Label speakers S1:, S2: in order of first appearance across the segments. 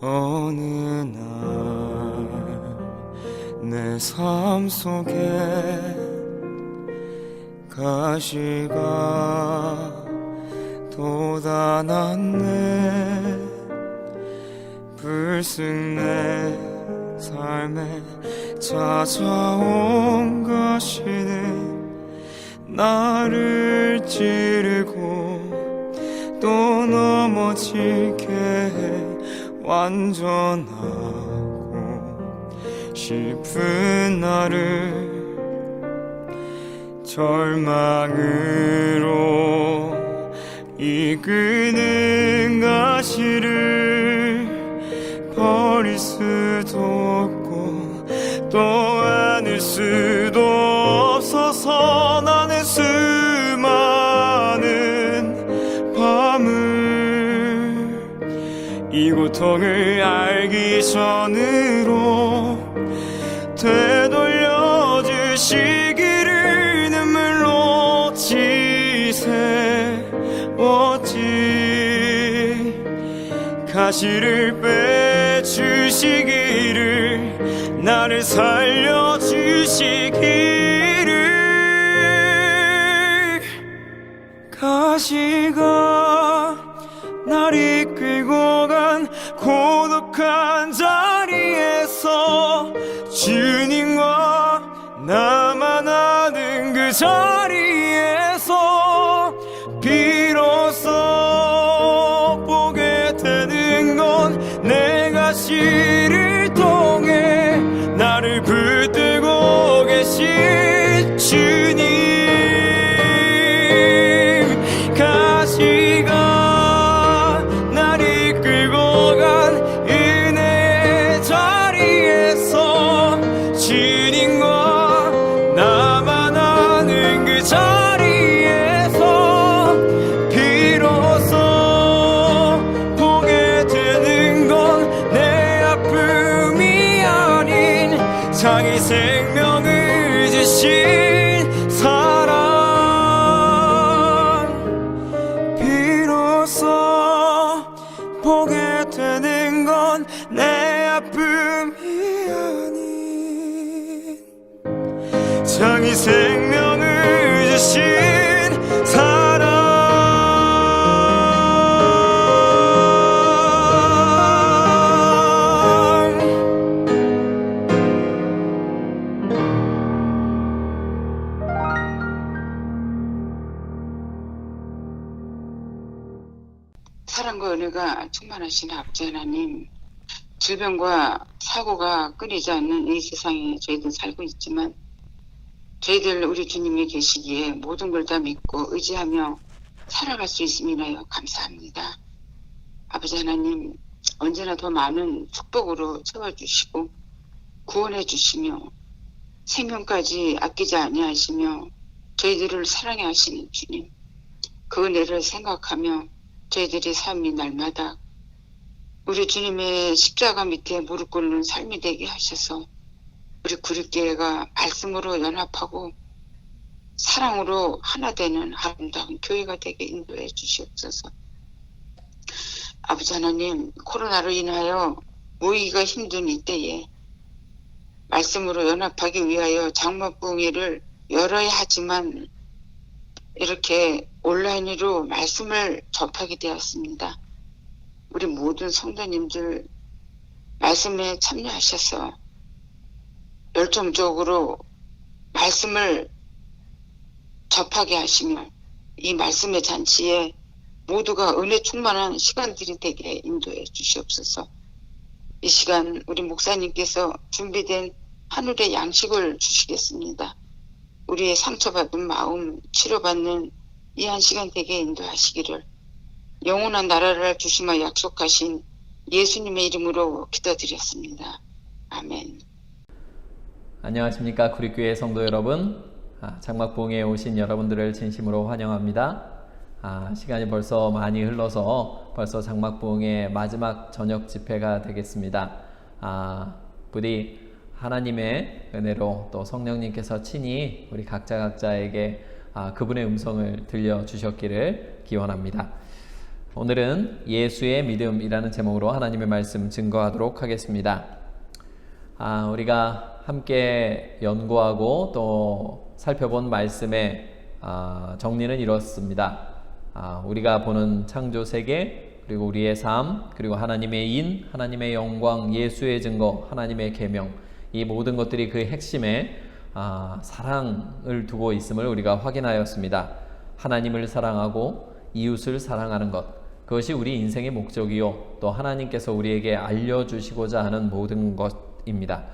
S1: 어느 날 내 삶 속에 가시가 돋아났네. 불쑥 내 삶에 찾아온 가시는 나를 찌르고 또 넘어지게 해 완전하고 싶은 나를 절망으로 이끄는 가시를 버릴 수도 없고 또 안을 수도 없어서 나는 수많은 밤을 이 고통을 알기 전으로 되돌려 주시기를 눈물로 지새웠지. 가시를 빼주시기를 나를 살려주시기를. 가시가 날 이끌고 간 고독한 자리에서 주님과 나만 아는 그 자리에서 비로소 보게 되는 건 내 가시를 통해 나를 붙들고 계신 주님. 가시가 날 이끌고 간 은혜의 자리에서 주님과 나만 아는 그 자리에서 비로소 보게 되는 건 내 아픔이 아닌 자기 생명을 주신 사랑. 비로소 보게 되는 건 내 아픔이 아닌 자기 생명을 주신 사랑.
S2: 사랑과 은혜가 충만하신 아버지 하나님, 질병과 사고가 끊이지 않는 이 세상에 저희들 살고 있지만 저희들 우리 주님이 계시기에 모든 걸 다 믿고 의지하며 살아갈 수 있음이나요 감사합니다. 아버지 하나님, 언제나 더 많은 축복으로 채워주시고 구원해 주시며 생명까지 아끼지 아니하시며 저희들을 사랑해 하시는 주님, 그 은혜를 생각하며 저희들의 삶이 날마다 우리 주님의 십자가 밑에 무릎 꿇는 삶이 되게 하셔서 우리 구립교회가 말씀으로 연합하고 사랑으로 하나 되는 아름다운 교회가 되게 인도해 주시옵소서. 아버지 하나님, 코로나로 인하여 모이기가 힘든 이때에 말씀으로 연합하기 위하여 장막봉회를 열어야 하지만 이렇게 온라인으로 말씀을 접하게 되었습니다. 우리 모든 성도님들 말씀에 참여하셔서 열정적으로 말씀을 접하게 하시며 이 말씀의 잔치에 모두가 은혜 충만한 시간들이 되게 인도해 주시옵소서. 이 시간 우리 목사님께서 준비된 하늘의 양식을 주시겠습니다. 우리의 상처받은 마음 치료받는 이 한 시간 되게 인도하시기를 영원한 나라를 주시마 약속하신 예수님의 이름으로 기도드렸습니다. 아멘.
S3: 안녕하십니까 구립교회 성도 여러분, 장막봉에 오신 여러분들을 진심으로 환영합니다. 시간이 벌써 많이 흘러서 벌써 장막봉의 마지막 저녁 집회가 되겠습니다. 부디 하나님의 은혜로 또 성령님께서 친히 우리 각자에게 그분의 음성을 들려주셨기를 기원합니다. 오늘은 예수의 믿음이라는 제목으로 하나님의 말씀 증거하도록 하겠습니다. 우리가 함께 연구하고 또 살펴본 말씀의 정리는 이렇습니다. 우리가 보는 창조 세계, 그리고 우리의 삶, 그리고 하나님의 인, 하나님의 영광, 예수의 증거, 하나님의 계명, 이 모든 것들이 그 핵심에 사랑을 두고 있음을 우리가 확인하였습니다. 하나님을 사랑하고 이웃을 사랑하는 것, 그것이 우리 인생의 목적이요 또 하나님께서 우리에게 알려주시고자 하는 모든 것입니다.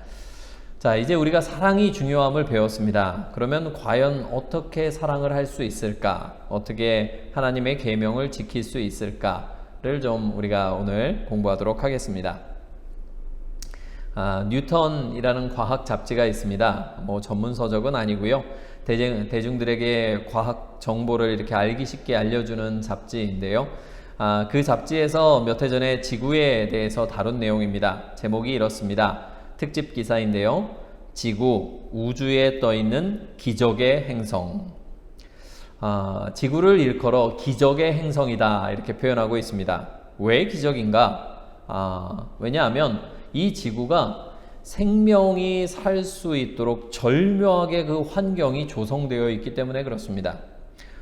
S3: 자, 이제 우리가 사랑이 중요함을 배웠습니다. 그러면 과연 어떻게 사랑을 할 수 있을까? 어떻게 하나님의 계명을 지킬 수 있을까를 좀 우리가 오늘 공부하도록 하겠습니다. 뉴턴이라는 과학 잡지가 있습니다. 전문 서적은 아니고요. 대중들에게 과학 정보를 이렇게 알기 쉽게 알려주는 잡지인데요. 그 잡지에서 몇 해 전에 지구에 대해서 다룬 내용입니다. 제목이 이렇습니다. 특집 기사인데요. 지구, 우주에 떠있는 기적의 행성. 지구를 일컬어 기적의 행성이다 이렇게 표현하고 있습니다. 왜 기적인가? 왜냐하면 이 지구가 생명이 살 수 있도록 절묘하게 그 환경이 조성되어 있기 때문에 그렇습니다.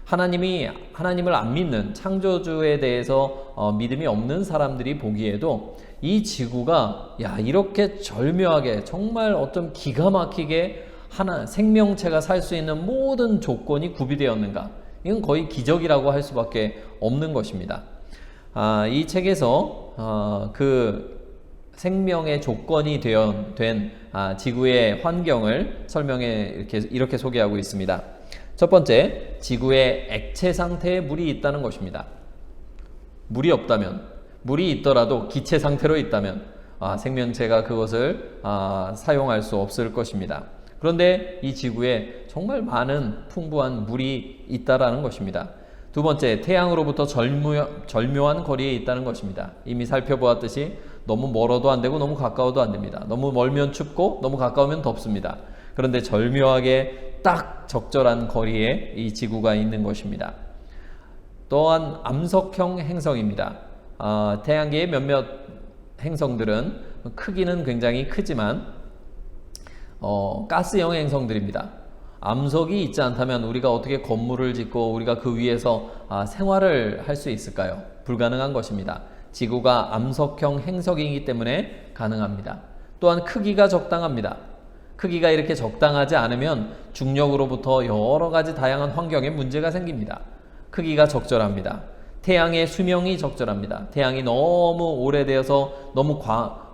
S3: 하나님을 안 믿는 창조주에 대해서 믿음이 없는 사람들이 보기에도 이 지구가 이렇게 절묘하게 정말 어떤 기가 막히게 생명체가 살 수 있는 모든 조건이 구비되었는가? 이건 거의 기적이라고 할 수밖에 없는 것입니다. 이 책에서 그 생명의 조건이 된 지구의 환경을 설명해 이렇게 소개하고 있습니다. 첫 번째, 지구의 액체 상태에 물이 있다는 것입니다. 물이 없다면, 물이 있더라도 기체 상태로 있다면 생명체가 그것을 사용할 수 없을 것입니다. 그런데 이 지구에 정말 많은 풍부한 물이 있다라는 것입니다. 두 번째, 태양으로부터 절묘한 거리에 있다는 것입니다. 이미 살펴보았듯이 너무 멀어도 안 되고 너무 가까워도 안 됩니다. 너무 멀면 춥고 너무 가까우면 덥습니다. 그런데 절묘하게 딱 적절한 거리에 이 지구가 있는 것입니다. 또한 암석형 행성입니다. 태양계의 몇몇 행성들은 크기는 굉장히 크지만 가스형 행성들입니다. 암석이 있지 않다면 우리가 어떻게 건물을 짓고 우리가 그 위에서 생활을 할 수 있을까요? 불가능한 것입니다. 지구가 암석형 행성이기 때문에 가능합니다. 또한 크기가 적당합니다. 크기가 이렇게 적당하지 않으면 중력으로부터 여러 가지 다양한 환경에 문제가 생깁니다. 크기가 적절합니다. 태양의 수명이 적절합니다. 태양이 너무 오래되어서 너무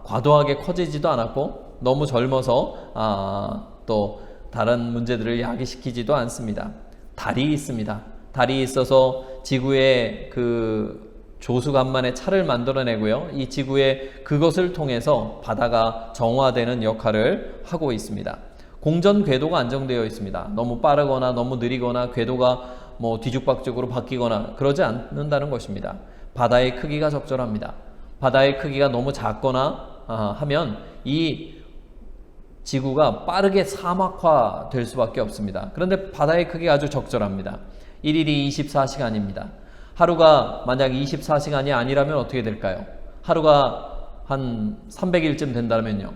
S3: 과도하게 커지지도 않았고 너무 젊어서 또 다른 문제들을 야기시키지도 않습니다. 달이 있습니다. 달이 있어서 지구의 그 조수간만의 차를 만들어내고요. 이 지구에 그것을 통해서 바다가 정화되는 역할을 하고 있습니다. 공전 궤도가 안정되어 있습니다. 너무 빠르거나 너무 느리거나 궤도가 뒤죽박죽으로 바뀌거나 그러지 않는다는 것입니다. 바다의 크기가 적절합니다. 바다의 크기가 너무 작거나 하면 이 지구가 빠르게 사막화 될 수밖에 없습니다. 그런데 바다의 크기가 아주 적절합니다. 1일이 24시간입니다. 하루가 만약 24시간이 아니라면 어떻게 될까요? 하루가 한 300일쯤 된다면요.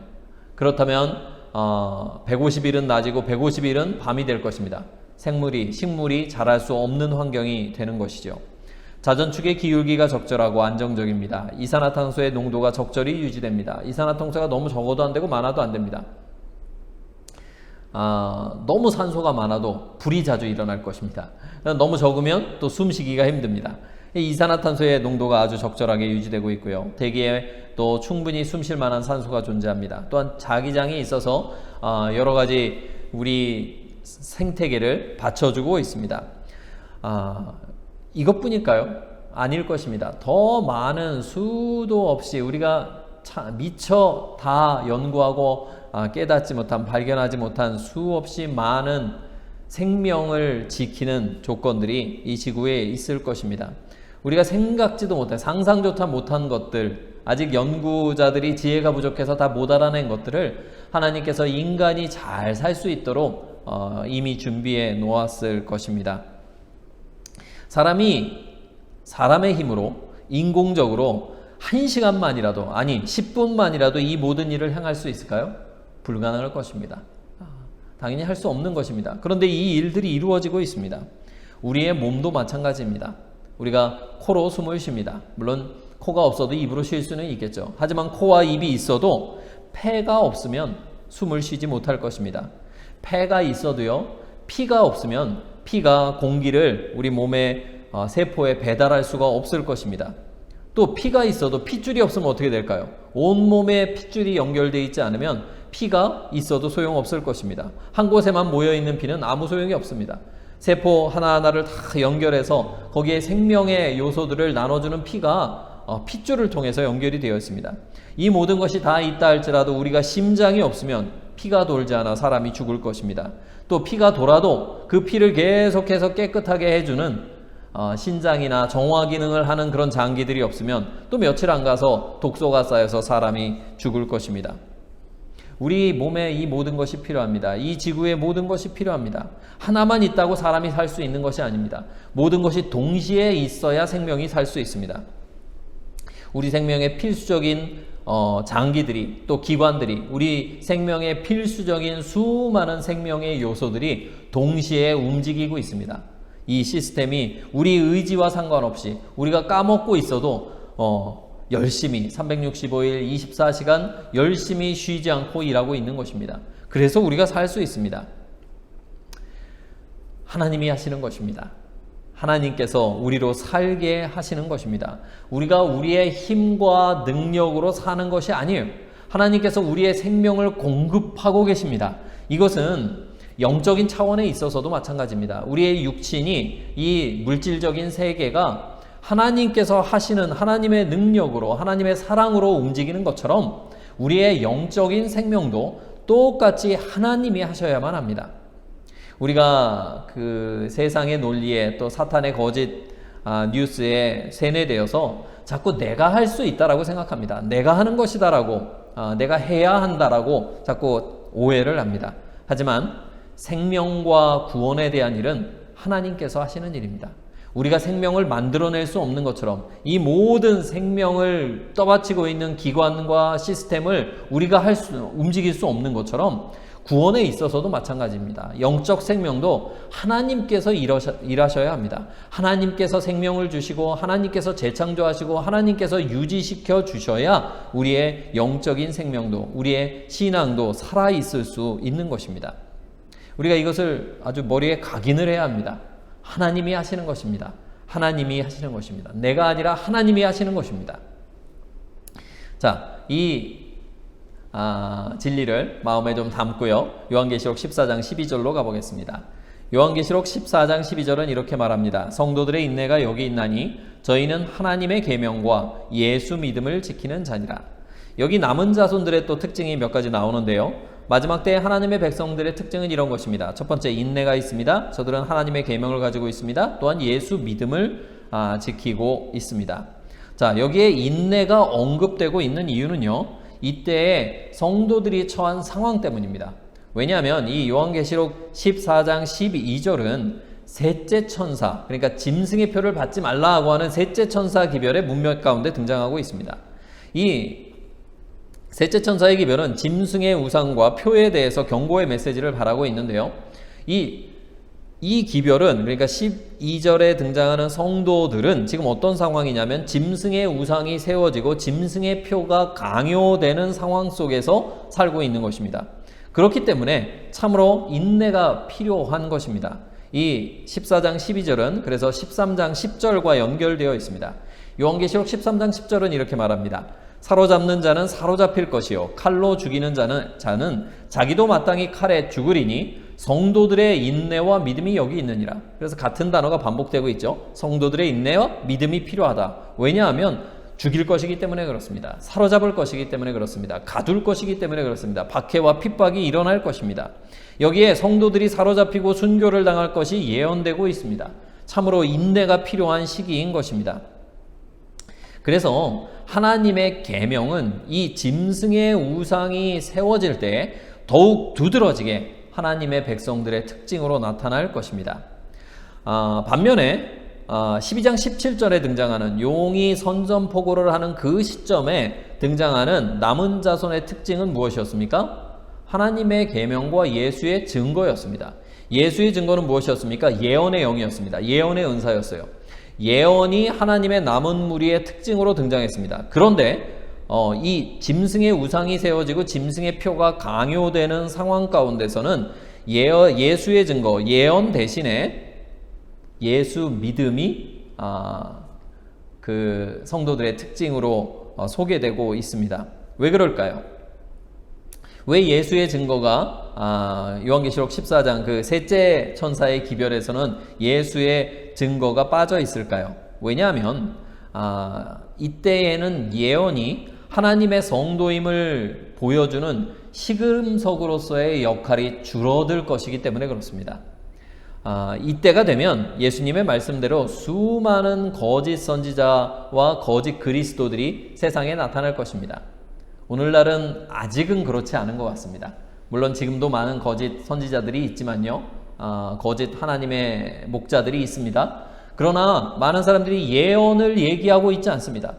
S3: 그렇다면 150일은 낮이고 150일은 밤이 될 것입니다. 식물이 자랄 수 없는 환경이 되는 것이죠. 자전축의 기울기가 적절하고 안정적입니다. 이산화탄소의 농도가 적절히 유지됩니다. 이산화탄소가 너무 적어도 안 되고 많아도 안 됩니다. 너무 산소가 많아도 불이 자주 일어날 것입니다. 너무 적으면 또 숨쉬기가 힘듭니다. 이산화탄소의 농도가 아주 적절하게 유지되고 있고요. 대기에 또 충분히 숨쉴 만한 산소가 존재합니다. 또한 자기장이 있어서 여러 가지 우리 생태계를 받쳐주고 있습니다. 이것뿐일까요? 아닐 것입니다. 더 많은 수도 없이 우리가 미처 다 연구하고 깨닫지 못한, 발견하지 못한 수없이 많은 생명을 지키는 조건들이 이 지구에 있을 것입니다. 우리가 생각지도 못한, 상상조차 못한 것들, 아직 연구자들이 지혜가 부족해서 다 못 알아낸 것들을 하나님께서 인간이 잘 살 수 있도록 이미 준비해 놓았을 것입니다. 사람이 사람의 힘으로 인공적으로 1시간만이라도 아니 10분만이라도 이 모든 일을 행할 수 있을까요? 불가능할 것입니다. 당연히 할 수 없는 것입니다. 그런데 이 일들이 이루어지고 있습니다. 우리의 몸도 마찬가지입니다. 우리가 코로 숨을 쉽니다. 물론 코가 없어도 입으로 쉴 수는 있겠죠. 하지만 코와 입이 있어도 폐가 없으면 숨을 쉬지 못할 것입니다. 폐가 있어도요, 피가 없으면 피가 공기를 우리 몸의 세포에 배달할 수가 없을 것입니다. 또 피가 있어도 핏줄이 없으면 어떻게 될까요? 온몸에 핏줄이 연결되어 있지 않으면 피가 있어도 소용없을 것입니다. 한 곳에만 모여있는 피는 아무 소용이 없습니다. 세포 하나하나를 다 연결해서 거기에 생명의 요소들을 나눠주는 피가 핏줄을 통해서 연결이 되어 있습니다. 이 모든 것이 다 있다 할지라도 우리가 심장이 없으면 피가 돌지 않아 사람이 죽을 것입니다. 또 피가 돌아도 그 피를 계속해서 깨끗하게 해주는 신장이나 정화 기능을 하는 그런 장기들이 없으면 또 며칠 안 가서 독소가 쌓여서 사람이 죽을 것입니다. 우리 몸에 이 모든 것이 필요합니다. 이 지구에 모든 것이 필요합니다. 하나만 있다고 사람이 살 수 있는 것이 아닙니다. 모든 것이 동시에 있어야 생명이 살 수 있습니다. 우리 생명의 필수적인 장기들이 또 기관들이 우리 생명의 필수적인 수많은 생명의 요소들이 동시에 움직이고 있습니다. 이 시스템이 우리 의지와 상관없이 우리가 까먹고 있어도 열심히 365일 24시간 열심히 쉬지 않고 일하고 있는 것입니다. 그래서 우리가 살 수 있습니다. 하나님이 하시는 것입니다. 하나님께서 우리로 살게 하시는 것입니다. 우리가 우리의 힘과 능력으로 사는 것이 아니에요. 하나님께서 우리의 생명을 공급하고 계십니다. 이것은 영적인 차원에 있어서도 마찬가지입니다. 우리의 육신이 이 물질적인 세계가 하나님께서 하시는 하나님의 능력으로 하나님의 사랑으로 움직이는 것처럼 우리의 영적인 생명도 똑같이 하나님이 하셔야만 합니다. 우리가 그 세상의 논리에 또 사탄의 거짓 뉴스에 세뇌되어서 자꾸 내가 할 수 있다라고 생각합니다. 내가 하는 것이다라고 내가 해야 한다라고 자꾸 오해를 합니다. 하지만 생명과 구원에 대한 일은 하나님께서 하시는 일입니다. 우리가 생명을 만들어낼 수 없는 것처럼 이 모든 생명을 떠받치고 있는 기관과 시스템을 우리가 움직일 수 없는 것처럼 구원에 있어서도 마찬가지입니다. 영적 생명도 하나님께서 일하셔야 합니다. 하나님께서 생명을 주시고 하나님께서 재창조하시고 하나님께서 유지시켜 주셔야 우리의 영적인 생명도 우리의 신앙도 살아있을 수 있는 것입니다. 우리가 이것을 아주 머리에 각인을 해야 합니다. 하나님이 하시는 것입니다. 하나님이 하시는 것입니다. 내가 아니라 하나님이 하시는 것입니다. 자, 이 진리를 마음에 좀 담고요. 요한계시록 14장 12절로 가보겠습니다. 요한계시록 14장 12절은 이렇게 말합니다. 성도들의 인내가 여기 있나니 저희는 하나님의 계명과 예수 믿음을 지키는 자니라. 여기 남은 자손들의 또 특징이 몇 가지 나오는데요. 마지막 때에 하나님의 백성들의 특징은 이런 것입니다. 첫 번째, 인내가 있습니다. 저들은 하나님의 계명을 가지고 있습니다. 또한 예수 믿음을 지키고 있습니다. 자, 여기에 인내가 언급되고 있는 이유는요, 이때에 성도들이 처한 상황 때문입니다. 왜냐하면 이 요한계시록 14장 12절은 셋째 천사, 그러니까 짐승의 표를 받지 말라고 하는 셋째 천사 기별의 문맥 가운데 등장하고 있습니다. 이 셋째 천사의 기별은 짐승의 우상과 표에 대해서 경고의 메시지를 바라고 있는데요. 이 기별은, 그러니까 12절에 등장하는 성도들은 지금 어떤 상황이냐면 짐승의 우상이 세워지고 짐승의 표가 강요되는 상황 속에서 살고 있는 것입니다. 그렇기 때문에 참으로 인내가 필요한 것입니다. 이 14장 12절은 그래서 13장 10절과 연결되어 있습니다. 요한계시록 13장 10절은 이렇게 말합니다. 사로잡는 자는 사로잡힐 것이요 칼로 죽이는 자는 자기도 마땅히 칼에 죽으리니 성도들의 인내와 믿음이 여기 있느니라. 그래서 같은 단어가 반복되고 있죠. 성도들의 인내와 믿음이 필요하다. 왜냐하면 죽일 것이기 때문에 그렇습니다. 사로잡을 것이기 때문에 그렇습니다. 가둘 것이기 때문에 그렇습니다. 박해와 핍박이 일어날 것입니다. 여기에 성도들이 사로잡히고 순교를 당할 것이 예언되고 있습니다. 참으로 인내가 필요한 시기인 것입니다. 그래서 하나님의 계명은 이 짐승의 우상이 세워질 때 더욱 두드러지게 하나님의 백성들의 특징으로 나타날 것입니다. 반면에 12장 17절에 등장하는 용이 선전포고를 하는 그 시점에 등장하는 남은 자손의 특징은 무엇이었습니까? 하나님의 계명과 예수의 증거였습니다. 예수의 증거는 무엇이었습니까? 예언의 영이었습니다. 예언의 은사였어요. 예언이 하나님의 남은 무리의 특징으로 등장했습니다. 그런데 이 짐승의 우상이 세워지고 짐승의 표가 강요되는 상황 가운데서는 예수의 증거, 예언 대신에 예수 믿음이 그 성도들의 특징으로 소개되고 있습니다. 왜 그럴까요? 왜 예수의 증거가 요한계시록 14장 그 셋째 천사의 기별에서는 예수의 증거가 빠져 있을까요? 왜냐하면 이때에는 예언이 하나님의 성도임을 보여주는 시금석으로서의 역할이 줄어들 것이기 때문에 그렇습니다. 이때가 되면 예수님의 말씀대로 수많은 거짓 선지자와 거짓 그리스도들이 세상에 나타날 것입니다. 오늘날은 아직은 그렇지 않은 것 같습니다. 물론 지금도 많은 거짓 선지자들이 있지만요, 거짓 하나님의 목자들이 있습니다. 그러나 많은 사람들이 예언을 얘기하고 있지 않습니다.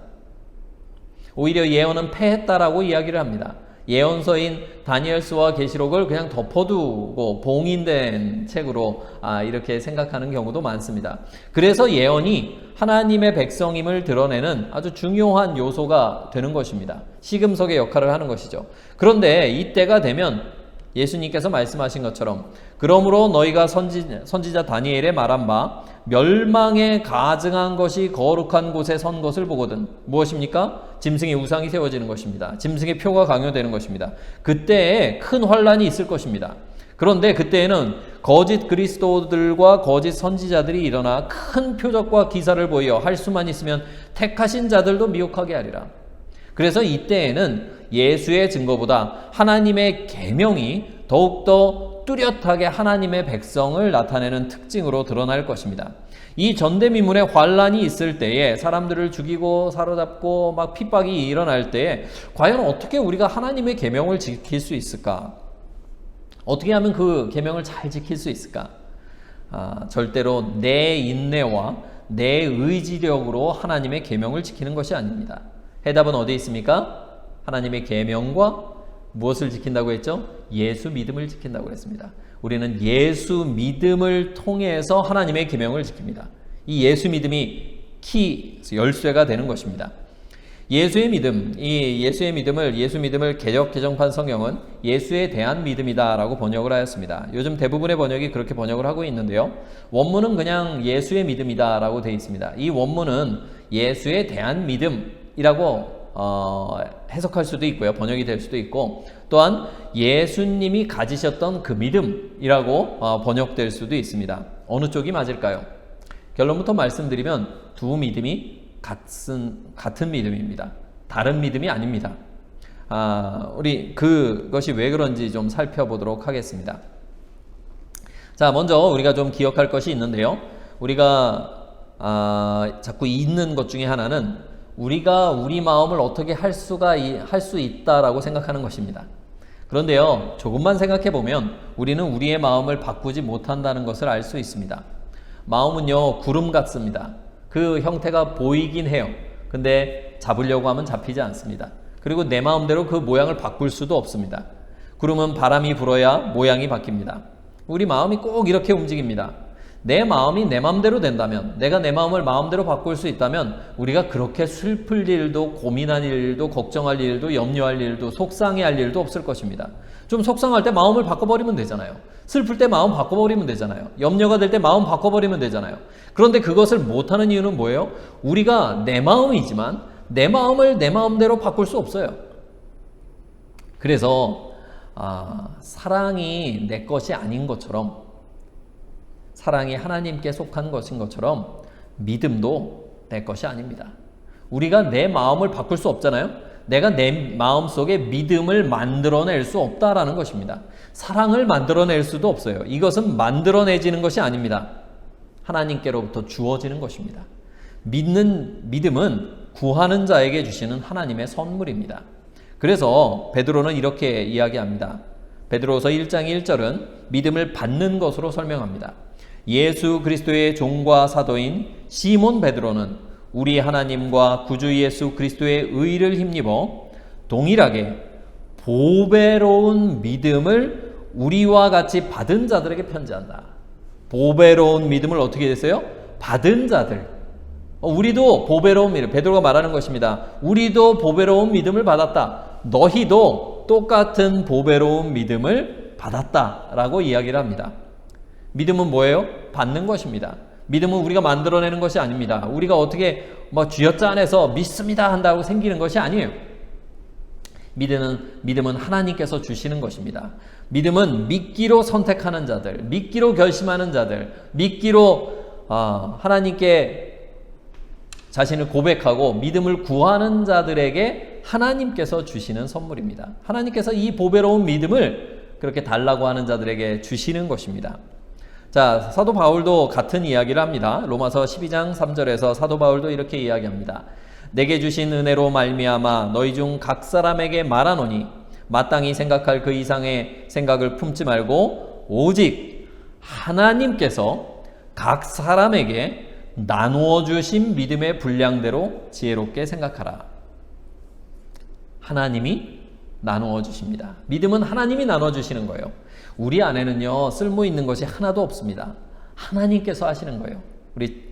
S3: 오히려 예언은 패했다라고 이야기를 합니다. 예언서인 다니엘서와 계시록을 그냥 덮어두고 봉인된 책으로 이렇게 생각하는 경우도 많습니다. 그래서 예언이 하나님의 백성임을 드러내는 아주 중요한 요소가 되는 것입니다. 시금석의 역할을 하는 것이죠. 그런데 이때가 되면 예수님께서 말씀하신 것처럼 그러므로 너희가 선지자 다니엘의 말한 바 멸망에 가증한 것이 거룩한 곳에 선 것을 보거든. 무엇입니까? 짐승의 우상이 세워지는 것입니다. 짐승의 표가 강요되는 것입니다. 그때에 큰 환란이 있을 것입니다. 그런데 그때에는 거짓 그리스도들과 거짓 선지자들이 일어나 큰 표적과 기사를 보여 할 수만 있으면 택하신 자들도 미혹하게 하리라. 그래서 이때에는 예수의 증거보다 하나님의 계명이 더욱더 뚜렷하게 하나님의 백성을 나타내는 특징으로 드러날 것입니다. 이 전대미문의 환란이 있을 때에 사람들을 죽이고 사로잡고 막 핍박이 일어날 때에 과연 어떻게 우리가 하나님의 계명을 지킬 수 있을까? 어떻게 하면 그 계명을 잘 지킬 수 있을까? 절대로 내 인내와 내 의지력으로 하나님의 계명을 지키는 것이 아닙니다. 해답은 어디에 있습니까? 하나님의 계명과 무엇을 지킨다고 했죠? 예수 믿음을 지킨다고 했습니다. 우리는 예수 믿음을 통해서 하나님의 계명을 지킵니다. 이 예수 믿음이 열쇠가 되는 것입니다. 예수의 믿음, 이 예수의 믿음을, 예수 믿음을 개정판 성경은 예수에 대한 믿음이다라고 번역을 하였습니다. 요즘 대부분의 번역이 그렇게 번역을 하고 있는데요. 원문은 그냥 예수의 믿음이다라고 되어 있습니다. 이 원문은 예수에 대한 믿음이라고 해석할 수도 있고요. 번역이 될 수도 있고, 또한 예수님이 가지셨던 그 믿음이라고 번역될 수도 있습니다. 어느 쪽이 맞을까요? 결론부터 말씀드리면 두 믿음이 같은 믿음입니다. 다른 믿음이 아닙니다. 우리 그것이 왜 그런지 좀 살펴보도록 하겠습니다. 자, 먼저 우리가 좀 기억할 것이 있는데요. 우리가 자꾸 잊는 것 중에 하나는 우리가 우리 마음을 어떻게 할 수 있다라고 생각하는 것입니다. 그런데요, 조금만 생각해 보면 우리는 우리의 마음을 바꾸지 못한다는 것을 알 수 있습니다. 마음은요, 구름 같습니다. 그 형태가 보이긴 해요. 근데 잡으려고 하면 잡히지 않습니다. 그리고 내 마음대로 그 모양을 바꿀 수도 없습니다. 구름은 바람이 불어야 모양이 바뀝니다. 우리 마음이 꼭 이렇게 움직입니다. 내 마음이 내 마음대로 된다면, 내가 내 마음을 마음대로 바꿀 수 있다면 우리가 그렇게 슬플 일도, 고민할 일도, 걱정할 일도, 염려할 일도, 속상해할 일도 없을 것입니다. 좀 속상할 때 마음을 바꿔버리면 되잖아요. 슬플 때 마음 바꿔버리면 되잖아요. 염려가 될 때 마음 바꿔버리면 되잖아요. 그런데 그것을 못하는 이유는 뭐예요? 우리가 내 마음이지만 내 마음을 내 마음대로 바꿀 수 없어요. 그래서 사랑이 내 것이 아닌 것처럼, 사랑이 하나님께 속한 것인 것처럼 믿음도 내 것이 아닙니다. 우리가 내 마음을 바꿀 수 없잖아요. 내가 내 마음속에 믿음을 만들어낼 수 없다라는 것입니다. 사랑을 만들어낼 수도 없어요. 이것은 만들어내지는 것이 아닙니다. 하나님께로부터 주어지는 것입니다. 믿음은 구하는 자에게 주시는 하나님의 선물입니다. 그래서 베드로는 이렇게 이야기합니다. 베드로서 1장 1절은 믿음을 받는 것으로 설명합니다. 예수 그리스도의 종과 사도인 시몬 베드로는 우리 하나님과 구주 예수 그리스도의 의를 힘입어 동일하게 보배로운 믿음을 우리와 같이 받은 자들에게 편지한다. 보배로운 믿음을 어떻게 했어요? 받은 자들. 우리도 보배로운 믿음, 베드로가 말하는 것입니다. 우리도 보배로운 믿음을 받았다. 너희도 똑같은 보배로운 믿음을 받았다라고 이야기를 합니다. 믿음은 뭐예요? 받는 것입니다. 믿음은 우리가 만들어내는 것이 아닙니다. 우리가 어떻게 쥐어짜내서 믿습니다 한다고 생기는 것이 아니에요. 믿음은 하나님께서 주시는 것입니다. 믿음은 믿기로 선택하는 자들, 믿기로 결심하는 자들, 믿기로 하나님께 자신을 고백하고 믿음을 구하는 자들에게 하나님께서 주시는 선물입니다. 하나님께서 이 보배로운 믿음을 그렇게 달라고 하는 자들에게 주시는 것입니다. 자, 사도 바울도 같은 이야기를 합니다. 로마서 12장 3절에서 사도 바울도 이렇게 이야기합니다. 내게 주신 은혜로 말미암아 너희 중 각 사람에게 말하노니 마땅히 생각할 그 이상의 생각을 품지 말고 오직 하나님께서 각 사람에게 나누어 주신 믿음의 분량대로 지혜롭게 생각하라. 하나님이 나누어 주십니다. 믿음은 하나님이 나눠 주시는 거예요. 우리 안에는요, 쓸모 있는 것이 하나도 없습니다. 하나님께서 하시는 거예요. 우리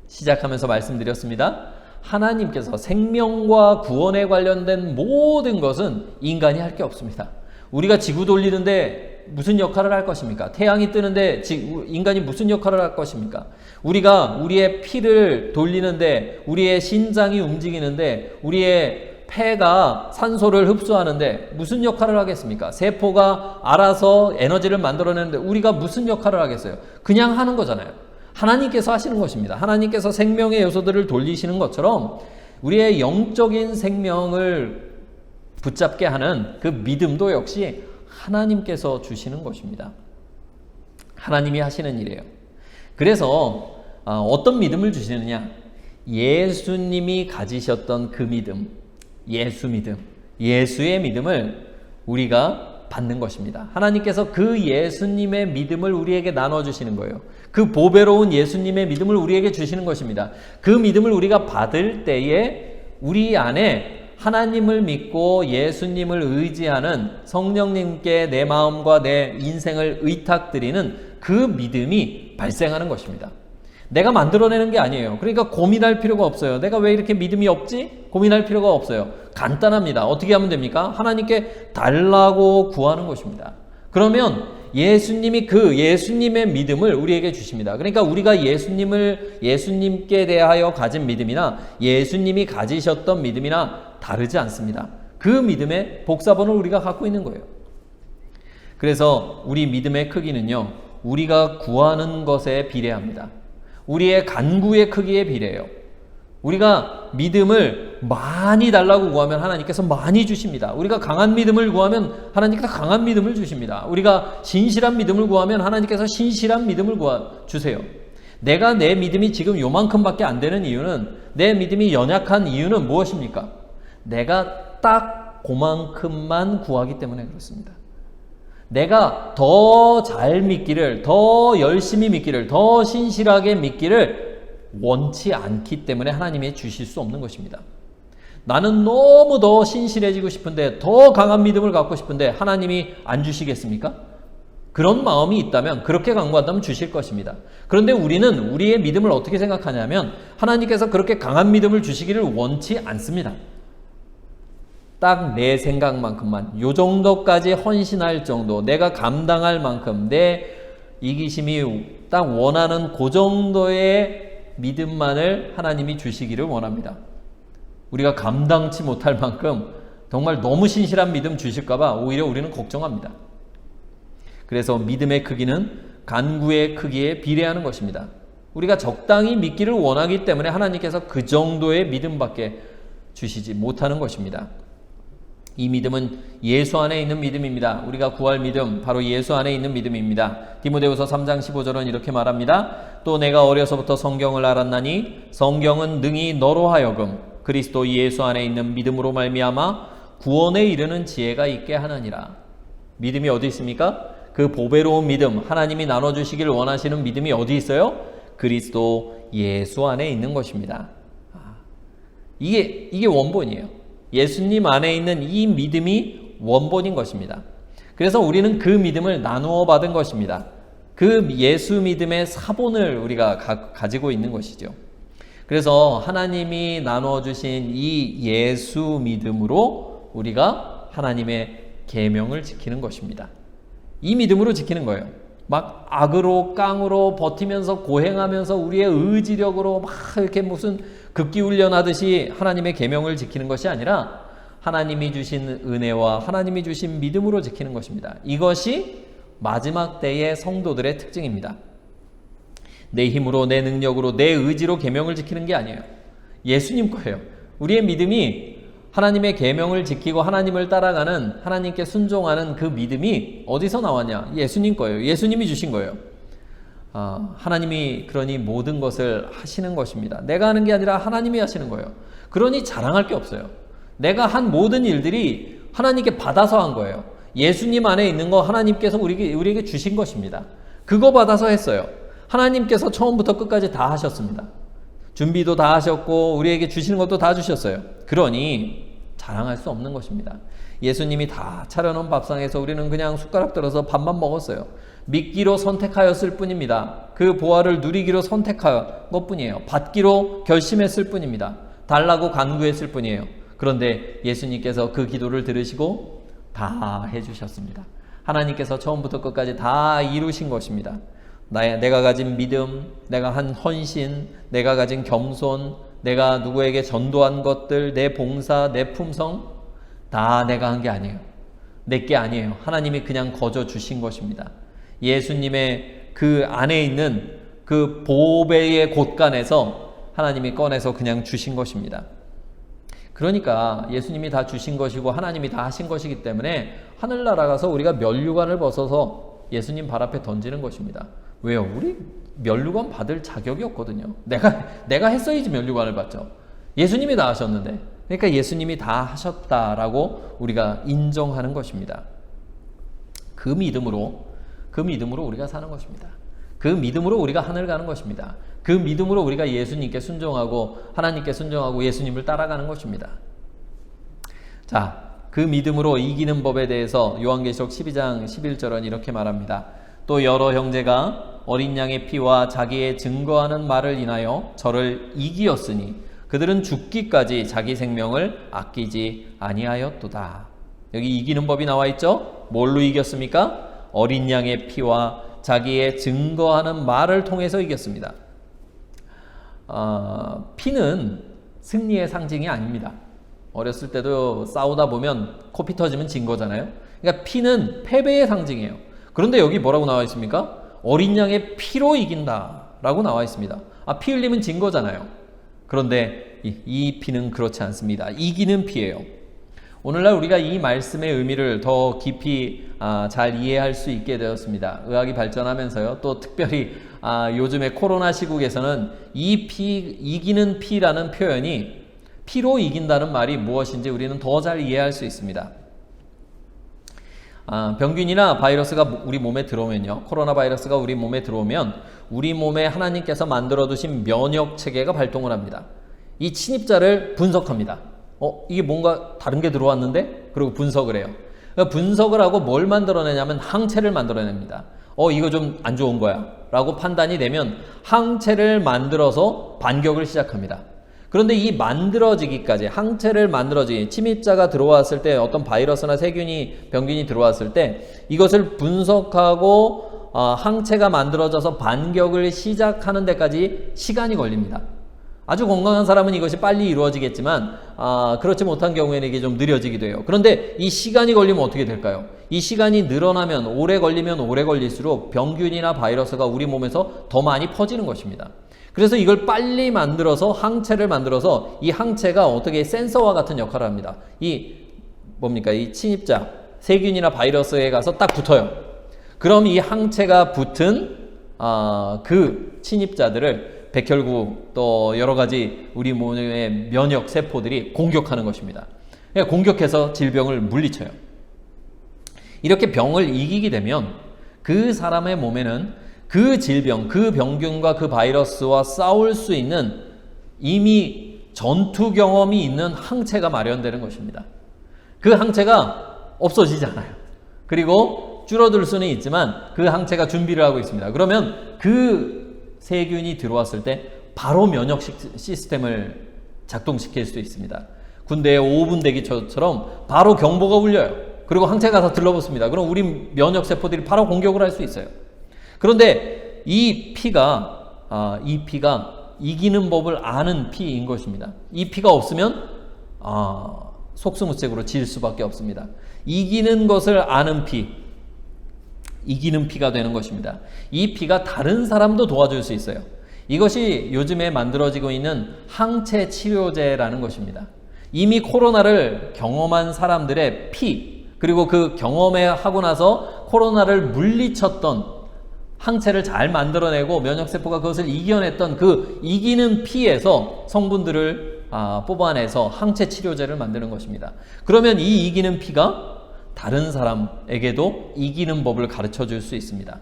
S3: 시작하면서 말씀드렸습니다. 하나님께서 생명과 구원에 관련된 모든 것은 인간이 할 게 없습니다. 우리가 지구 돌리는데 무슨 역할을 할 것입니까? 태양이 뜨는데 인간이 무슨 역할을 할 것입니까? 우리가 우리의 피를 돌리는데, 우리의 신장이 움직이는데, 우리의 폐가 산소를 흡수하는데 무슨 역할을 하겠습니까? 세포가 알아서 에너지를 만들어내는데 우리가 무슨 역할을 하겠어요? 그냥 하는 거잖아요. 하나님께서 하시는 것입니다. 하나님께서 생명의 요소들을 돌리시는 것처럼 우리의 영적인 생명을 붙잡게 하는 그 믿음도 역시 하나님께서 주시는 것입니다. 하나님이 하시는 일이에요. 그래서 어떤 믿음을 주시느냐? 예수님이 가지셨던 그 믿음, 예수 믿음, 예수의 믿음을 우리가 받는 것입니다. 하나님께서 그 예수님의 믿음을 우리에게 나눠주시는 거예요. 그 보배로운 예수님의 믿음을 우리에게 주시는 것입니다. 그 믿음을 우리가 받을 때에 우리 안에 하나님을 믿고 예수님을 의지하는, 성령님께 내 마음과 내 인생을 의탁드리는 그 믿음이 발생하는 것입니다. 내가 만들어내는 게 아니에요. 그러니까 고민할 필요가 없어요. 내가 왜 이렇게 믿음이 없지? 고민할 필요가 없어요. 간단합니다. 어떻게 하면 됩니까? 하나님께 달라고 구하는 것입니다. 그러면 예수님이 그 예수님의 믿음을 우리에게 주십니다. 그러니까 우리가 예수님께 대하여 가진 믿음이나 예수님이 가지셨던 믿음이나 다르지 않습니다. 그 믿음의 복사본을 우리가 갖고 있는 거예요. 그래서 우리 믿음의 크기는요, 우리가 구하는 것에 비례합니다. 우리의 간구의 크기에 비례해요. 우리가 믿음을 많이 달라고 구하면 하나님께서 많이 주십니다. 우리가 강한 믿음을 구하면 하나님께서 강한 믿음을 주십니다. 우리가 신실한 믿음을 구하면 하나님께서 신실한 믿음을 주세요. 내가 내 믿음이 지금 요만큼밖에 안 되는 이유는, 내 믿음이 연약한 이유는 무엇입니까? 내가 딱 그만큼만 구하기 때문에 그렇습니다. 내가 더 잘 믿기를, 더 열심히 믿기를, 더 신실하게 믿기를 원치 않기 때문에 하나님이 주실 수 없는 것입니다. 나는 너무 더 신실해지고 싶은데, 더 강한 믿음을 갖고 싶은데 하나님이 안 주시겠습니까? 그런 마음이 있다면, 그렇게 간구한다면 주실 것입니다. 그런데 우리는 우리의 믿음을 어떻게 생각하냐면, 하나님께서 그렇게 강한 믿음을 주시기를 원치 않습니다. 딱 내 생각만큼만, 요 정도까지 헌신할 정도, 내가 감당할 만큼, 내 이기심이 딱 원하는 그 정도의 믿음만을 하나님이 주시기를 원합니다. 우리가 감당치 못할 만큼 정말 너무 신실한 믿음 주실까봐 오히려 우리는 걱정합니다. 그래서 믿음의 크기는 간구의 크기에 비례하는 것입니다. 우리가 적당히 믿기를 원하기 때문에 하나님께서 그 정도의 믿음밖에 주시지 못하는 것입니다. 이 믿음은 예수 안에 있는 믿음입니다. 우리가 구할 믿음, 바로 예수 안에 있는 믿음입니다. 디모데후서 3장 15절은 이렇게 말합니다. 또 내가 어려서부터 성경을 알았나니 성경은 능히 너로 하여금 그리스도 예수 안에 있는 믿음으로 말미암아 구원에 이르는 지혜가 있게 하느니라. 믿음이 어디 있습니까? 그 보배로운 믿음, 하나님이 나눠주시기를 원하시는 믿음이 어디 있어요? 그리스도 예수 안에 있는 것입니다. 이게 원본이에요. 예수님 안에 있는 이 믿음이 원본인 것입니다. 그래서 우리는 그 믿음을 나누어 받은 것입니다. 그 예수 믿음의 사본을 우리가 가지고 있는 것이죠. 그래서 하나님이 나누어 주신 이 예수 믿음으로 우리가 하나님의 계명을 지키는 것입니다. 이 믿음으로 지키는 거예요. 막 악으로 깡으로 버티면서 고행하면서 우리의 의지력으로 막 이렇게 무슨 극기 훈련하듯이 하나님의 계명을 지키는 것이 아니라 하나님이 주신 은혜와 하나님이 주신 믿음으로 지키는 것입니다. 이것이 마지막 때의 성도들의 특징입니다. 내 힘으로, 내 능력으로, 내 의지로 계명을 지키는 게 아니에요. 예수님 거예요. 우리의 믿음이 하나님의 계명을 지키고 하나님을 따라가는, 하나님께 순종하는 그 믿음이 어디서 나왔냐? 예수님 거예요. 예수님이 주신 거예요. 하나님이 그러니 모든 것을 하시는 것입니다. 내가 하는 게 아니라 하나님이 하시는 거예요. 그러니 자랑할 게 없어요. 내가 한 모든 일들이 하나님께 받아서 한 거예요. 예수님 안에 있는 거 하나님께서 우리에게 주신 것입니다. 그거 받아서 했어요. 하나님께서 처음부터 끝까지 다 하셨습니다. 준비도 다 하셨고 우리에게 주시는 것도 다 주셨어요. 그러니 자랑할 수 없는 것입니다. 예수님이 다 차려놓은 밥상에서 우리는 그냥 숟가락 들어서 밥만 먹었어요. 믿기로 선택하였을 뿐입니다. 그 보화를 누리기로 선택한 것뿐이에요. 받기로 결심했을 뿐입니다. 달라고 간구했을 뿐이에요. 그런데 예수님께서 그 기도를 들으시고 다 해주셨습니다. 하나님께서 처음부터 끝까지 다 이루신 것입니다. 내가 가진 믿음, 내가 한 헌신, 내가 가진 겸손, 내가 누구에게 전도한 것들, 내 봉사, 내 품성 다 내가 한 게 아니에요. 내게 아니에요. 하나님이 그냥 거저 주신 것입니다. 예수님의 그 안에 있는 그 보배의 곳간에서 하나님이 꺼내서 그냥 주신 것입니다. 그러니까 예수님이 다 주신 것이고 하나님이 다 하신 것이기 때문에 하늘나라 가서 우리가 면류관을 벗어서 예수님 발 앞에 던지는 것입니다. 왜요? 우리 면류관 받을 자격이 없거든요. 내가 했어야지 면류관을 받죠. 예수님이 다 하셨는데. 그러니까 예수님이 다 하셨다라고 우리가 인정하는 것입니다. 그 믿음으로 우리가 사는 것입니다. 그 믿음으로 우리가 하늘 가는 것입니다. 그 믿음으로 우리가 예수님께 순종하고 하나님께 순종하고 예수님을 따라가는 것입니다. 자, 그 믿음으로 이기는 법에 대해서 요한계시록 12장 11절은 이렇게 말합니다. 또 여러 형제가 어린 양의 피와 자기의 증거하는 말을 인하여 저를 이기었으니 그들은 죽기까지 자기 생명을 아끼지 아니하였도다. 여기 이기는 법이 나와 있죠? 뭘로 이겼습니까? 어린 양의 피와 자기의 증거하는 말을 통해서 이겼습니다. 피는 승리의 상징이 아닙니다. 어렸을 때도 싸우다 보면 코피 터지면 진 거잖아요. 그러니까 피는 패배의 상징이에요. 그런데 여기 뭐라고 나와 있습니까? 어린 양의 피로 이긴다 라고 나와 있습니다. 피 흘리면 진 거잖아요. 그런데 이 피는 그렇지 않습니다. 이기는 피예요. 오늘날 우리가 이 말씀의 의미를 더 깊이 잘 이해할 수 있게 되었습니다. 의학이 발전하면서요. 또 특별히 요즘의 코로나 시국에서는 이기는 피라는 표현이 피로 이긴다는 말이 무엇인지 우리는 더 잘 이해할 수 있습니다. 병균이나 바이러스가 우리 몸에 들어오면요. 코로나 바이러스가 우리 몸에 들어오면 우리 몸에 하나님께서 만들어 두신 면역 체계가 발동을 합니다. 이 침입자를 분석합니다. 이게 뭔가 다른 게 들어왔는데? 그리고 분석을 해요. 그러니까 분석을 하고 뭘 만들어내냐면 항체를 만들어냅니다. 이거 좀 안 좋은 거야 라고 판단이 되면 항체를 만들어서 반격을 시작합니다. 그런데 이 만들어지기까지 항체를 만들어지기 침입자가 들어왔을 때 어떤 바이러스나 세균이 병균이 들어왔을 때 이것을 분석하고 항체가 만들어져서 반격을 시작하는 데까지 시간이 걸립니다. 아주 건강한 사람은 이것이 빨리 이루어지겠지만 그렇지 못한 경우에는 이게 좀 느려지기도 해요. 그런데 이 시간이 걸리면 어떻게 될까요? 이 시간이 늘어나면 오래 걸리면 오래 걸릴수록 병균이나 바이러스가 우리 몸에서 더 많이 퍼지는 것입니다. 그래서 이걸 빨리 만들어서 항체를 만들어서 이 항체가 어떻게 센서와 같은 역할을 합니다. 이 침입자 세균이나 바이러스에 가서 딱 붙어요. 그럼 이 항체가 붙은 그 침입자들을 백혈구 또 여러 가지 우리 몸의 면역 세포들이 공격하는 것입니다. 그러니까 공격해서 질병을 물리쳐요. 이렇게 병을 이기게 되면 그 사람의 몸에는 그 질병, 그 병균과 그 바이러스와 싸울 수 있는 이미 전투 경험이 있는 항체가 마련되는 것입니다. 그 항체가 없어지잖아요. 그리고 줄어들 수는 있지만 그 항체가 준비를 하고 있습니다. 그러면 그 세균이 들어왔을 때 바로 면역 시스템을 작동시킬 수 있습니다. 군대의 5분 대기처럼 바로 경보가 울려요. 그리고 항체가 다 들러붙습니다. 그럼 우리 면역세포들이 바로 공격을 할 수 있어요. 그런데 이 피가 이기는 법을 아는 피인 것입니다. 이 피가 없으면 속수무책으로 질 수밖에 없습니다. 이기는 것을 아는 피, 이기는 피가 되는 것입니다. 이 피가 다른 사람도 도와줄 수 있어요. 이것이 요즘에 만들어지고 있는 항체 치료제라는 것입니다. 이미 코로나를 경험한 사람들의 피, 그리고 그 경험하고 나서 코로나를 물리쳤던 항체를 잘 만들어내고 면역세포가 그것을 이겨냈던 그 이기는 피에서 성분들을 뽑아내서 항체 치료제를 만드는 것입니다. 그러면 이 이기는 피가 다른 사람에게도 이기는 법을 가르쳐 줄 수 있습니다.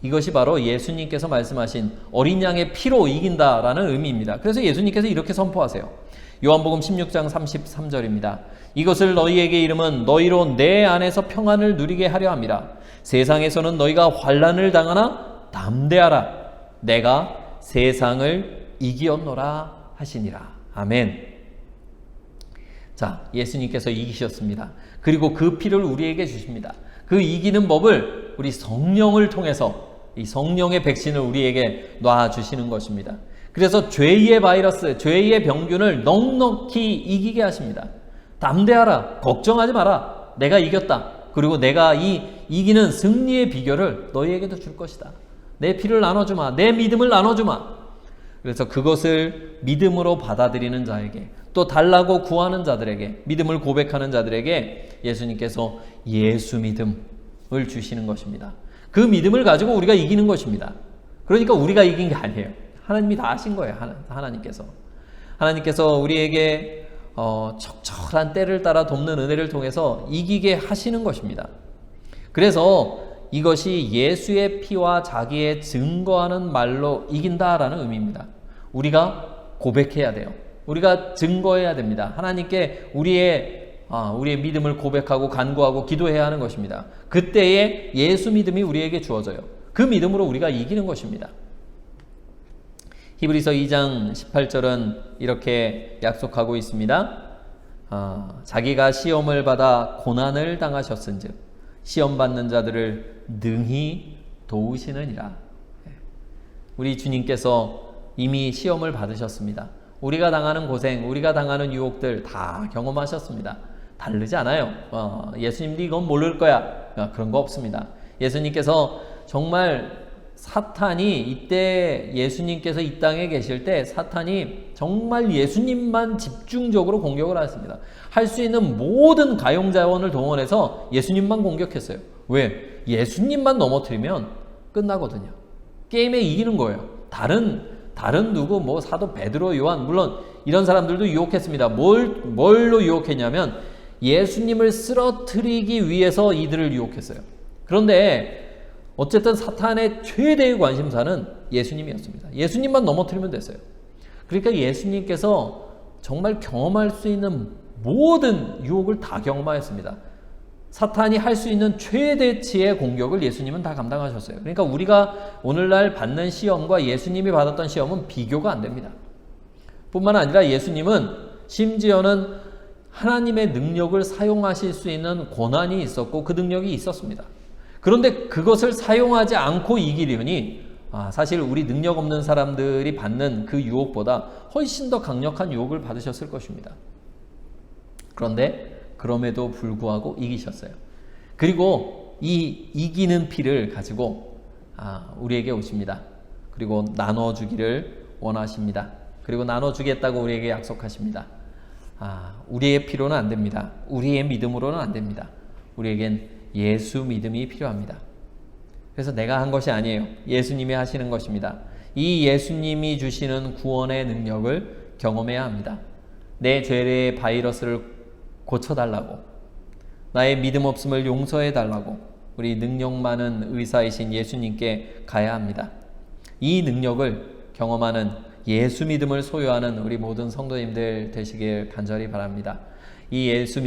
S3: 이것이 바로 예수님께서 말씀하신 어린 양의 피로 이긴다라는 의미입니다. 그래서 예수님께서 이렇게 선포하세요. 요한복음 16장 33절입니다. 이것을 너희에게 이름은 너희로 내 안에서 평안을 누리게 하려 함이라. 세상에서는 너희가 환난을 당하나 담대하라. 내가 세상을 이기었노라 하시니라. 아멘. 자, 예수님께서 이기셨습니다. 그리고 그 피를 우리에게 주십니다. 그 이기는 법을 우리 성령을 통해서 이 성령의 백신을 우리에게 놔주시는 것입니다. 그래서 죄의 바이러스, 죄의 병균을 넉넉히 이기게 하십니다. 담대하라. 걱정하지 마라. 내가 이겼다. 그리고 내가 이 이기는 승리의 비결을 너희에게도 줄 것이다. 내 피를 나눠주마. 내 믿음을 나눠주마. 그래서 그것을 믿음으로 받아들이는 자에게, 또 달라고 구하는 자들에게, 믿음을 고백하는 자들에게 예수님께서 예수 믿음을 주시는 것입니다. 그 믿음을 가지고 우리가 이기는 것입니다. 그러니까 우리가 이긴 게 아니에요. 하나님이 다 하신 거예요. 하나님께서 우리에게 적절한 때를 따라 돕는 은혜를 통해서 이기게 하시는 것입니다. 그래서 이것이 예수의 피와 자기의 증거하는 말로 이긴다라는 의미입니다. 우리가 고백해야 돼요. 우리가 증거해야 됩니다. 하나님께 우리의 믿음을 고백하고 간구하고 기도해야 하는 것입니다. 그때에 예수 믿음이 우리에게 주어져요. 그 믿음으로 우리가 이기는 것입니다. 히브리서 2장 18절은 이렇게 약속하고 있습니다. 자기가 시험을 받아 고난을 당하셨은즉 시험 받는 자들을 능히 도우시느니라. 우리 주님께서 이미 시험을 받으셨습니다. 우리가 당하는 고생, 우리가 당하는 유혹들 다 경험하셨습니다. 다르지 않아요. 예수님도 이건 모를 거야. 그런 거 없습니다. 예수님께서 정말 사탄이 이때 예수님께서 이 땅에 계실 때 사탄이 정말 예수님만 집중적으로 공격을 하였습니다. 할 수 있는 모든 가용자원을 동원해서 예수님만 공격했어요. 왜? 예수님만 넘어뜨리면 끝나거든요. 게임에 이기는 거예요. 다른 누구 사도 베드로, 요한 물론 이런 사람들도 유혹했습니다. 뭘로 유혹했냐면 예수님을 쓰러뜨리기 위해서 이들을 유혹했어요. 그런데 어쨌든 사탄의 최대의 관심사는 예수님이었습니다. 예수님만 넘어뜨리면 됐어요. 그러니까 예수님께서 정말 경험할 수 있는 모든 유혹을 다 경험하였습니다. 사탄이 할 수 있는 최대치의 공격을 예수님은 다 감당하셨어요. 그러니까 우리가 오늘날 받는 시험과 예수님이 받았던 시험은 비교가 안 됩니다. 뿐만 아니라 예수님은 심지어는 하나님의 능력을 사용하실 수 있는 권한이 있었고 그 능력이 있었습니다. 그런데 그것을 사용하지 않고 이기려니 사실 우리 능력 없는 사람들이 받는 그 유혹보다 훨씬 더 강력한 유혹을 받으셨을 것입니다. 그런데 그럼에도 불구하고 이기셨어요. 그리고 이 이기는 피를 가지고 우리에게 오십니다. 그리고 나눠주기를 원하십니다. 그리고 나눠주겠다고 우리에게 약속하십니다. 우리의 피로는 안 됩니다. 우리의 믿음으로는 안 됩니다. 우리에겐 예수 믿음이 필요합니다. 그래서 내가 한 것이 아니에요. 예수님이 하시는 것입니다. 이 예수님이 주시는 구원의 능력을 경험해야 합니다. 내 죄의 바이러스를 고쳐달라고, 나의 믿음 없음을 용서해달라고, 우리 능력 많은 의사이신 예수님께 가야 합니다. 이 능력을 경험하는 예수 믿음을 소유하는 우리 모든 성도님들 되시길 간절히 바랍니다. 이 예수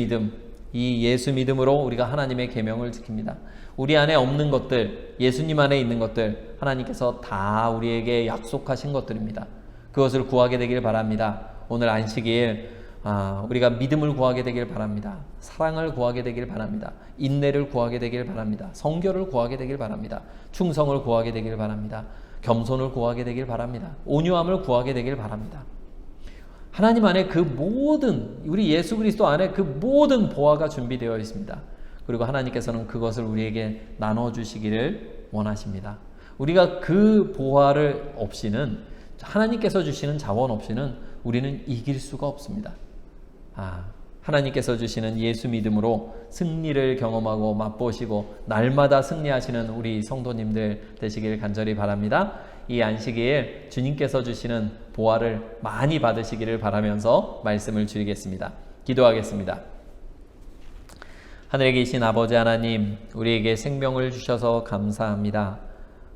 S3: 믿음으로 우리가 하나님의 계명을 지킵니다. 우리 안에 없는 것들, 예수님 안에 있는 것들 하나님께서 다 우리에게 약속하신 것들입니다. 그것을 구하게 되길 바랍니다. 오늘 안식일 우리가 믿음을 구하게 되길 바랍니다. 사랑을 구하게 되길 바랍니다. 인내를 구하게 되길 바랍니다. 성결을 구하게 되길 바랍니다. 충성을 구하게 되길 바랍니다. 겸손을 구하게 되길 바랍니다. 온유함을 구하게 되길 바랍니다. 하나님 안에 그 모든, 우리 예수 그리스도 안에 그 모든 보화가 준비되어 있습니다. 그리고 하나님께서는 그것을 우리에게 나눠주시기를 원하십니다. 우리가 그 보화를 없이는, 하나님께서 주시는 자원 없이는 우리는 이길 수가 없습니다. 하나님께서 주시는 예수 믿음으로 승리를 경험하고 맛보시고 날마다 승리하시는 우리 성도님들 되시길 간절히 바랍니다. 이 안식일 주님께서 주시는 보화를 많이 받으시기를 바라면서 말씀을 드리겠습니다. 기도하겠습니다. 하늘에 계신 아버지 하나님, 우리에게 생명을 주셔서 감사합니다.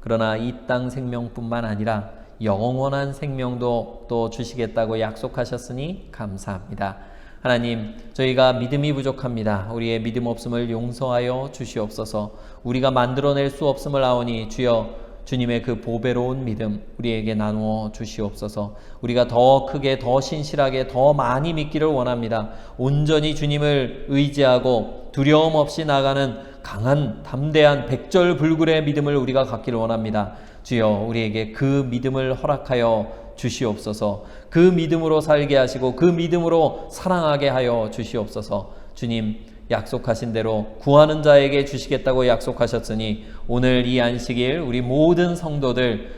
S3: 그러나 이 땅 생명뿐만 아니라 영원한 생명도 또 주시겠다고 약속하셨으니 감사합니다. 하나님, 저희가 믿음이 부족합니다. 우리의 믿음 없음을 용서하여 주시옵소서. 우리가 만들어낼 수 없음을 아오니 주여, 주님의 그 보배로운 믿음 우리에게 나누어 주시옵소서. 우리가 더 크게, 더 신실하게, 더 많이 믿기를 원합니다. 온전히 주님을 의지하고 두려움 없이 나가는 강한 담대한 백절불굴의 믿음을 우리가 갖기를 원합니다. 주여, 우리에게 그 믿음을 허락하여 주시옵소서. 그 믿음으로 살게 하시고 그 믿음으로 사랑하게 하여 주시옵소서. 주님, 약속하신 대로 구하는 자에게 주시겠다고 약속하셨으니 오늘 이 안식일 우리 모든 성도들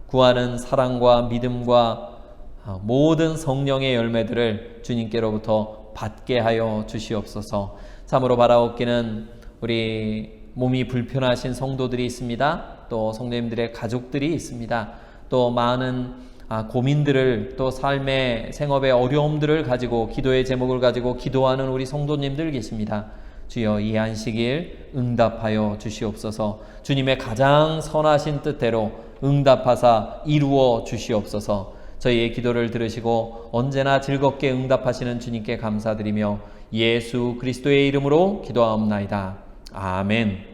S3: 구하는 사랑과 믿음과 모든 성령의 열매들을 주님께로부터 받게 하여 주시옵소서. 참으로 바라옵기는 우리 몸이 불편하신 성도들이 있습니다. 또 성도님들의 가족들이 있습니다. 또 많은 고민들을, 또 삶의 생업의 어려움들을 가지고, 기도의 제목을 가지고 기도하는 우리 성도님들 계십니다. 주여, 이 안식일 응답하여 주시옵소서. 주님의 가장 선하신 뜻대로 응답하사 이루어 주시옵소서. 저희의 기도를 들으시고 언제나 즐겁게 응답하시는 주님께 감사드리며 예수 그리스도의 이름으로 기도하옵나이다. 아멘.